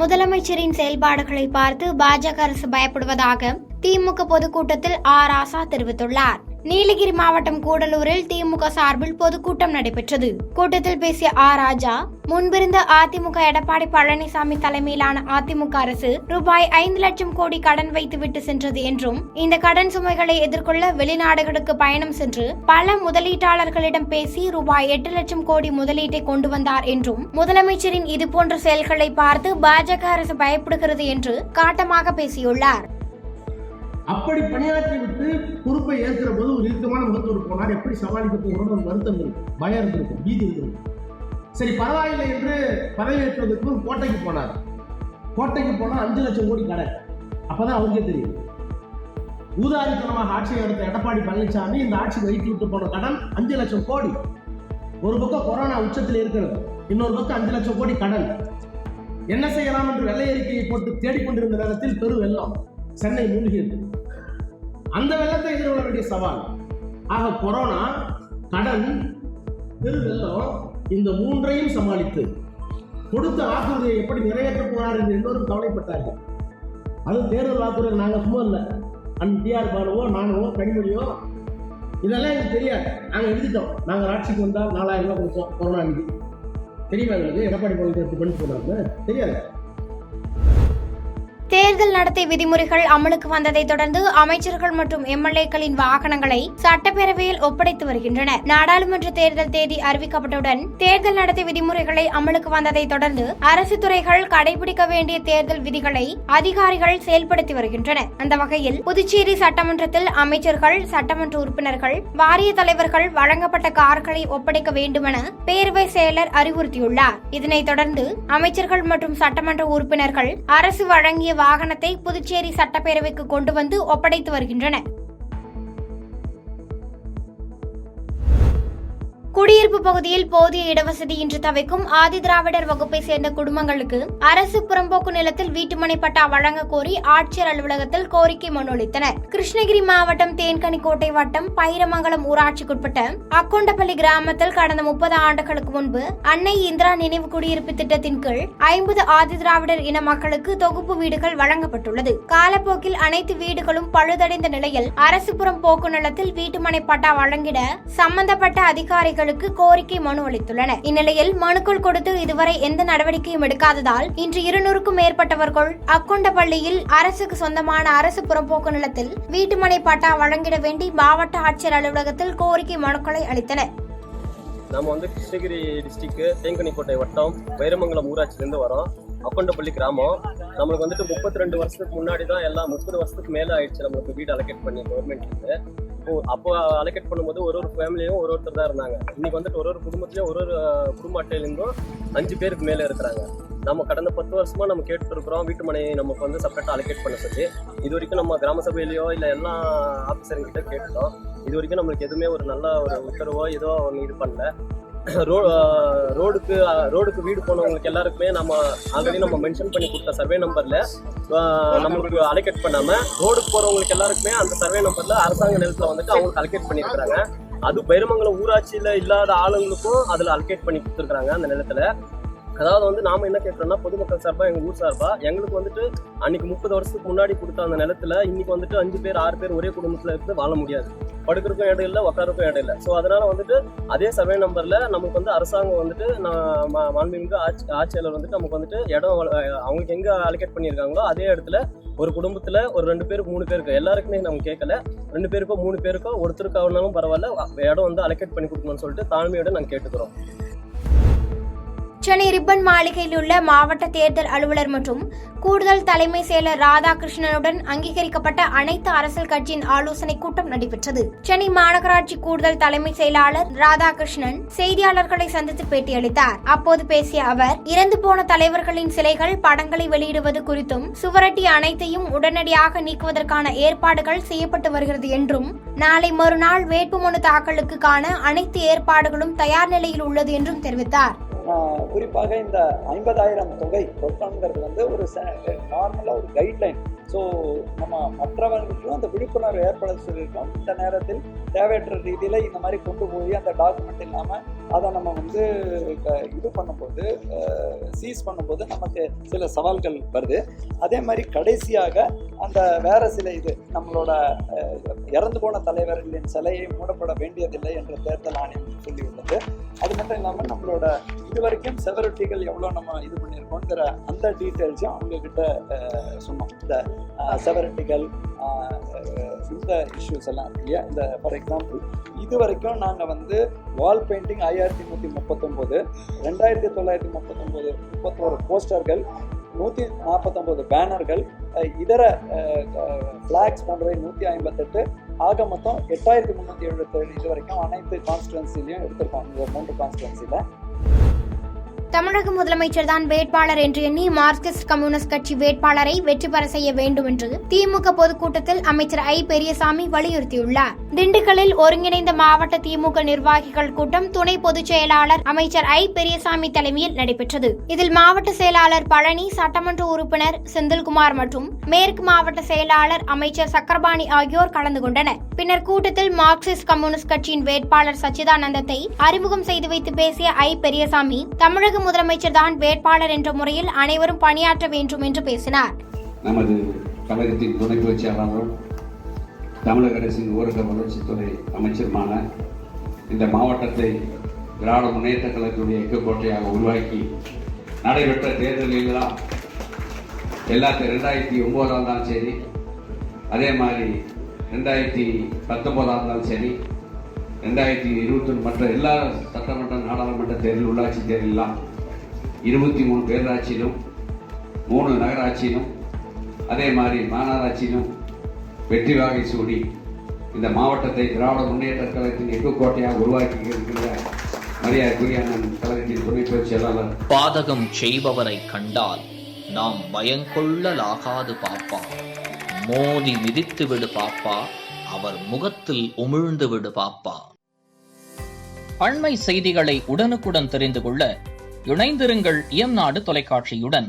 முதலமைச்சரின் செயல்பாடுகளை பார்த்து பாஜக அரசு பயப்படுவதாக திமுக பொதுக்கூட்டத்தில் ராசா தெரிவித்துள்ளார். நீலகிரி மாவட்டம் கூடலூரில் திமுக சார்பில் பொதுக்கூட்டம் நடைபெற்றது. கூட்டத்தில் பேசிய ராஜா, முன்பிருந்த அதிமுக எடப்பாடி பழனிசாமி தலைமையிலான அதிமுக அரசு ரூபாய் 5 லட்சம் கோடி கடன் வைத்துவிட்டு சென்றது என்றும், இந்த கடன் சுமைகளை எதிர்கொள்ள வெளிநாடுகளுக்கு பயணம் சென்று பல முதலீட்டாளர்களிடம் பேசி ரூபாய் 8 லட்சம் கோடி முதலீட்டை கொண்டு வந்தார் என்றும், முதலமைச்சரின் இதுபோன்ற செயல்களை பார்த்து பாஜக அரசு பயப்படுகிறது என்று காட்டமாக பேசியுள்ளார். அப்படி பணியாற்றி விட்டு பொறுப்பை ஏற்கிற போது ஒரு இறுக்கமான முகத்தோடு போனார். எப்படி சமாளிக்க போகிறோம் ஒரு வருத்தம் இருக்கும், பயம் இருந்திருக்கும், பீதி இருந்திருக்கும். சரி பரவாயில்லை என்று பதவியேற்றதுக்கு கோட்டைக்கு போனார். கோட்டைக்கு போனால் 5 லட்சம் கோடி கடன். அப்பதான் அவருக்கே தெரியும், ஊதாரித்தனமாக ஆட்சியை நடத்த எடப்பாடி பழனிசாமி இந்த ஆட்சி வைத்து விட்டு போன கடன் 5 லட்சம் கோடி. ஒரு பக்கம் கொரோனா உச்சத்தில் இருக்கிறது, இன்னொரு பக்கம் 5 லட்சம் கோடி கடன். என்ன செய்யலாம் என்று வெள்ளை அறிக்கையை போட்டு தேடிக்கொண்டிருந்த நேரத்தில் பெரு வெள்ளம் சென்னை மூழ்கியது. அந்த வெள்ளத்தை எதிர்கொள்ள வேண்டிய சவால். ஆக கொரோனா, கடன், பெரு வெள்ளம், இந்த மூன்றையும் சமாளித்து கொடுத்த வாக்குறுதியை எப்படி நிறைவேற்ற போறார் என்று எல்லோரும் கவலைப்பட்டார்கள். அது தேர்தல் வாக்குறுதி. நாங்கள் சும்மா இல்லை, டிஆர் பாலுவோ நானோ கனிமொழியோ இதெல்லாம் எனக்கு தெரியாது. நாங்கள் எழுதிட்டோம், நாங்கள் ஆட்சிக்கு வந்தால் 4000 ரூபாய் கொடுத்தோம் கொரோனா நிதி. தெரியுமா எங்களுக்கு எடப்பாடி பழனிசாமி பண்ணி போனாங்க? தெரியாது. தேர்தல் நடத்தை விதிமுறைகள் அமலுக்கு வந்ததை தொடர்ந்து அமைச்சர்கள் மற்றும் எம்எல்ஏக்களின் வாகனங்களை சட்டப்பேரவையில் ஒப்படைத்து வருகின்றனர். நாடாளுமன்ற தேர்தல் தேதி அறிவிக்கப்பட்டவுடன் தேர்தல் நடத்தை விதிமுறைகளை அமலுக்கு வந்ததை தொடர்ந்து அரசு துறைகள் கடைபிடிக்க வேண்டிய தேர்தல் விதிகளை அதிகாரிகள் செயல்படுத்தி வருகின்றனர். அந்த வகையில் புதுச்சேரி சட்டமன்றத்தில் அமைச்சர்கள், சட்டமன்ற உறுப்பினர்கள், வாரிய தலைவர்கள் வழங்கப்பட்ட கார்களை ஒப்படைக்க வேண்டுமென பேரவை செயலர் அறிவுறுத்தியுள்ளார். இதனைத் தொடர்ந்து அமைச்சர்கள் மற்றும் சட்டமன்ற உறுப்பினர்கள் அரசு வழங்கிய வாகனத்தை புதுச்சேரி சட்டப்பேரவைக்கு கொண்டு வந்து ஒப்படைத்து வருகின்றனர். குடியிருப்பு பகுதியில் போதிய இடவசதி இன்று தவிக்கும் ஆதி திராவிடர் வகுப்பை சேர்ந்த குடும்பங்களுக்கு அரசு புறம்போக்கு நிலத்தில் வீட்டுமனை பட்டா வழங்க கோரி ஆட்சியர் அலுவலகத்தில் கோரிக்கை மனு அளித்தனர். கிருஷ்ணகிரி மாவட்டம் தேன்கனிக்கோட்டை வட்டம் பைரமங்கலம் ஊராட்சிக்குட்பட்ட அக்கொண்டப்பள்ளி கிராமத்தில் கடந்த 30 ஆண்டுகளுக்கு முன்பு அன்னை இந்திரா நினைவு குடியிருப்பு திட்டத்தின் கீழ் 50 ஆதி திராவிடர் இன மக்களுக்கு தொகுப்பு வீடுகள் வழங்கப்பட்டுள்ளது. காலப்போக்கில் அனைத்து வீடுகளும் பழுதடைந்த நிலையில் அரசு புறம்போக்கு நிலத்தில் வீட்டுமனை பட்டா வழங்கிட சம்பந்தப்பட்ட அதிகாரிகள் கோரிக்கை மனு அளித்துள்ளனர். இந்நிலையில் மனுக்கள் கொடுத்து இதுவரை எந்த நடவடிக்கையும் எடுக்காததால் இன்று 200க்கும் மேற்பட்டவர்கள் அக்கொண்டப்பள்ளியில் அரசுக்கு சொந்தமான அரசு புறம்போக்கு நிலத்தில் வீட்டுமனை பட்டா வழங்கிட வேண்டி மாவட்ட ஆட்சியர் அலுவலகத்தில் கோரிக்கை மனுக்களை அளித்தனர். நம்ம கிருஷ்ணகிரி டிஸ்ட்ரிக்ட் தேங்கனிக்கோட்டை வட்டம் வைரமங்கலம் ஊராட்சியிலிருந்து வரோம். அக்கொண்டப்பள்ளி கிராமம். நம்மளுக்கு 32 வருஷத்துக்கு முன்னாடி தான் எல்லாம் 30 வருஷத்துக்கு மேலே ஆயிடுச்சு நம்மளுக்கு வீடு அலோகேட் பண்ணி கவர்மெண்ட்லேருந்து. அப்போ அலோகேட் பண்ணும்போது ஒரு ஃபேமிலியும் ஒருத்தர் தான் இருந்தாங்க. இன்னைக்கு ஒரு குடும்பத்திலையும் ஒரு குடும்ப அட்டையிலிருந்தும் 5 பேருக்கு மேலே இருக்கிறாங்க. நம்ம கடந்த 10 வருஷமா நம்ம கேட்டு இருக்கிறோம் வீட்டு மனை நமக்கு செப்பரேட்டாக அலோகேட் பண்ண சொல்லி. இது வரைக்கும் நம்ம கிராம சபையிலையோ இல்லை எல்லா ஆஃபீஸர்கிட்ட கேட்டுட்டோம். இது வரைக்கும் நம்மளுக்கு எதுவுமே ஒரு நல்ல ஒரு உத்தரவோ ஏதோ ஒன்று இது பண்ணல. ரோடுக்கு வீடு போனவங்களுக்கு எல்லாருக்குமே நம்ம ஆல்ரெடி நம்ம மென்ஷன் பண்ணி கொடுத்த சர்வே நம்பர்ல நம்மளுக்கு அலோகேட் பண்ணாம ரோடுக்கு போறவங்களுக்கு எல்லாருக்குமே அந்த சர்வே நம்பர்ல அரசாங்க நிலத்துல அவங்களுக்கு அலோகேட் பண்ணிருக்காங்க. அது பைரமங்கலம் ஊராட்சியில இல்லாத ஆளுங்களுக்கும் அதுல அலோகேட் பண்ணி கொடுத்துருக்காங்க அந்த நிலத்துல. அதாவது நாம என்ன கேட்கறோம்னா, பொதுமக்கள் சார்பா எங்க ஊர் சார்பா எங்களுக்கு அன்னைக்கு 30 வருஷத்துக்கு முன்னாடி கொடுத்த அந்த நிலத்துல இன்னைக்கு 5 பேர் 6 பேர் ஒரே குடும்பத்துல இருந்து வாழ முடியாது. படுக்கிறதுக்கும் இடம் இல்லை, உட்காருக்கும் இடம் இல்லை. ஸோ அதனால அதே சர்வே நம்பர்ல நமக்கு அரசாங்கம் மாண்புமிகு ஆட்சியாளர் நமக்கு இடம் அவங்களுக்கு எங்க அலோகேட் பண்ணியிருக்காங்களோ அதே இடத்துல ஒரு குடும்பத்துல ஒரு 2 பேருக்கு 3 பேருக்கு எல்லாருக்குமே நம்ம கேட்கல. 2 பேருக்கோ 3 பேருக்கோ ஒருத்தருக்கானாலும் பரவாயில்ல, இடம் அலோகேட் பண்ணி கொடுக்கணும்னு சொல்லிட்டு தாழ்மையோட நாங்கள் கேட்டுக்கிறோம். சென்னை ரிப்பன் மாளிகையில் உள்ள மாவட்ட தேர்தல் அலுவலர் மற்றும் கூடுதல் தலைமை செயலர் ராதாகிருஷ்ணனுடன் அங்கீகரிக்கப்பட்ட அனைத்து அரசியல் கட்சியின் ஆலோசனை கூட்டம் நடைபெற்றது. சென்னை மாநகராட்சி கூடுதல் தலைமை செயலாளர் ராதாகிருஷ்ணன் செய்தியாளர்களை சந்தித்து பேட்டியளித்தார். அப்போது பேசிய அவர், இறந்து போன தலைவர்களின் சிலைகள், படங்களை வெளியிடுவது குறித்தும் சுவரொட்டி அனைத்தையும் உடனடியாக நீக்குவதற்கான ஏற்பாடுகள் செய்யப்பட்டு வருகிறது என்றும், நாளை மறுநாள் வேட்புமனு தாக்கலுக்கான அனைத்து ஏற்பாடுகளும் தயார் நிலையில் உள்ளது என்றும் தெரிவித்தார். குறிப்பாக இந்த 50,000 தொகை ரொக்கம்ங்கிறது ஒரு நார்மலாக ஒரு கைட்லைன் ஸோ நம்ம மற்றவர்களுக்கும் அந்த விழிப்புணர்வு ஏற்பட சொல்லியிருக்கோம். இந்த நேரத்தில் தேவையற்ற ரீதியில் இந்த மாதிரி கொண்டு போய் அந்த டாக்குமெண்ட் இல்லாமல் அதை நம்ம வந்து இது பண்ணும்போது சீஸ் பண்ணும்போது நமக்கு சில சவால்கள் வருது. அதே மாதிரி கடைசியாக அந்த வேற சில இது நம்மளோட இறந்து போன தலைவர்களின் சிலையை மூடப்பட வேண்டியதில்லை என்ற தேர்தல் ஆணையம் சொல்லியுள்ளது. அது மட்டும் இல்லாமல் நம்மளோட இதுவரைக்கும் செவரிட்டிகள் எவ்வளோ நம்ம இது பண்ணியிருக்கோங்கிற அந்த டீட்டெயில்ஸையும் அவங்கக்கிட்ட சொன்னோம். இந்த செவரிட்டிகள் இந்த இஷ்யூஸ் எல்லாம் இருக்கு இல்லையா. இந்த ஃபார் எக்ஸாம்பிள் இது வரைக்கும் நாங்கள் வந்து வால் பெயிண்டிங் 5139, 2939 போஸ்டர்கள், 149 பேனர்கள், இதர ஃப்ளாக்ஸ் போன்றவை 158, ஆக மொத்தம் 8377 இது வரைக்கும் அனைத்து கான்ஸ்டிடுவன்சிலையும் எடுத்திருக்கோம். இந்த 3 கான்ஸ்டிடுவன்சியில் தமிழக முதலமைச்சர் தான் வேட்பாளர் என்று எண்ணி மார்க்சிஸ்ட் கம்யூனிஸ்ட் கட்சி வேட்பாளரை வெற்றி பெற செய்ய வேண்டும் என்று திமுக பொதுக்கூட்டத்தில் அமைச்சர் ஐ பெரியசாமி வலியுறுத்தியுள்ளார். திண்டுக்கல்லில் ஒருங்கிணைந்த மாவட்ட திமுக நிர்வாகிகள் கூட்டம் துணை பொதுச் செயலாளர் அமைச்சர் ஐ பெரியசாமி தலைமையில் நடைபெற்றது. இதில் மாவட்ட செயலாளர் பழனி, சட்டமன்ற உறுப்பினர் செந்தில்குமார் மற்றும் மேற்கு மாவட்ட செயலாளர் அமைச்சர் சக்கரபாணி ஆகியோர் கலந்து கொண்டனர். பின்னர் கூட்டத்தில் மார்க்சிஸ்ட் கம்யூனிஸ்ட் கட்சியின் வேட்பாளர் சச்சிதானந்தத்தை அறிமுகம் செய்து வைத்து பேசிய ஐ பெரியசாமி, தமிழக முதலமைச்சர் தான் வேட்பாளர் என்ற முறையில் அனைவரும் பணியாற்ற வேண்டும் என்று பேசினார். நமது கழகத்தின் துணை பொதுச் செயலாளரும் தமிழக அரசின் ஊரக வளர்ச்சித்துறை அமைச்சருமான இந்த மாவட்டத்தை திராவிட முன்னேற்ற கழகத்துடைய எக்கக்கோட்டையாக உருவாக்கி நடைபெற்ற தேர்தலெல்லாம் எல்லாத்தையும் 2009 இருந்தாலும் சரி, அதே மாதிரி 2019 இருந்தாலும் சரி, 2021 மற்ற எல்லா சட்டமன்ற நாடாளுமன்ற தேர்தல், உள்ளாட்சி தேர்தலாம் 23 பேரூராட்சியிலும் 3 நகராட்சியிலும் அதே மாதிரி மாநகராட்சியிலும் வெற்றி வாகை சூடி இந்த மாவட்டத்தை திராவிட முன்னேற்ற கழகத்தின் எக்கக்கோட்டையாக உருவாக்கி இருக்கின்ற மரியாதைக்குரிய கழகத்தின் துணை பொதுச் செயலாளர், பாதகம் செய்பவரை கண்டால் நாம் பயங்கொள்ளலாகாது பாப்பா, மோதி மிதித்து விடு பாப்பா, அவர் முகத்தில் உமிழ்ந்து விடு பாப்பா. அண்மை செய்திகளை உடனுக்குடன் தெரிந்து கொள்ள இணைந்திருங்கள் இயம்நாடு தொலைக்காட்சியுடன்.